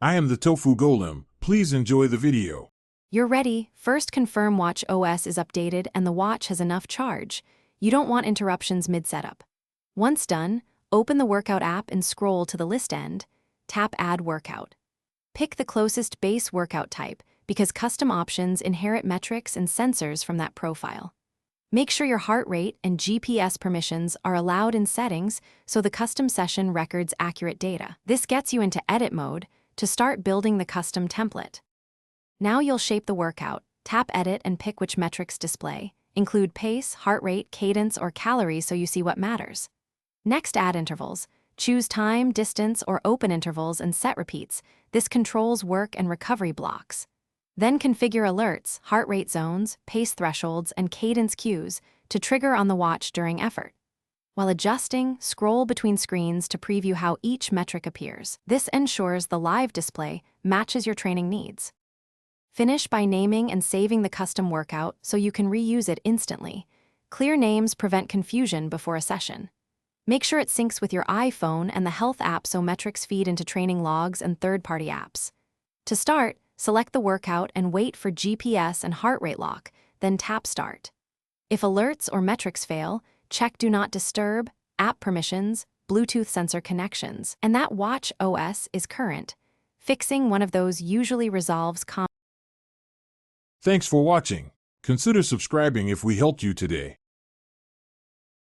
I am the Tofu Golem. Please enjoy the video. You're ready. First, confirm Watch OS is updated and the watch has enough charge. You don't want interruptions mid-setup. Once done, open the workout app and scroll to the list end. Tap Add Workout. Pick the closest base workout type because custom options inherit metrics and sensors from that profile. Make sure your heart rate and GPS permissions are allowed in settings so the custom session records accurate data. This gets you into edit mode to start building the custom template. Now you'll shape the workout. Tap Edit and pick which metrics display. Include pace, heart rate, cadence, or calories so you see what matters. Next, add intervals. Choose time, distance, or open intervals and set repeats. This controls work and recovery blocks. Then configure alerts, heart rate zones, pace thresholds, and cadence cues to trigger on the watch during effort. While adjusting, scroll between screens to preview how each metric appears. This ensures the live display matches your training needs. Finish by naming and saving the custom workout so you can reuse it instantly. Clear names prevent confusion before a session. Make sure it syncs with your iPhone and the health app so metrics feed into training logs and third-party apps. To start, select the workout and wait for GPS and heart rate lock, then tap Start. If alerts or metrics fail, check Do Not Disturb, app permissions, Bluetooth sensor connections, and that Watch OS is current. Fixing one of those usually resolves Thanks for watching. Consider subscribing if we helped you today.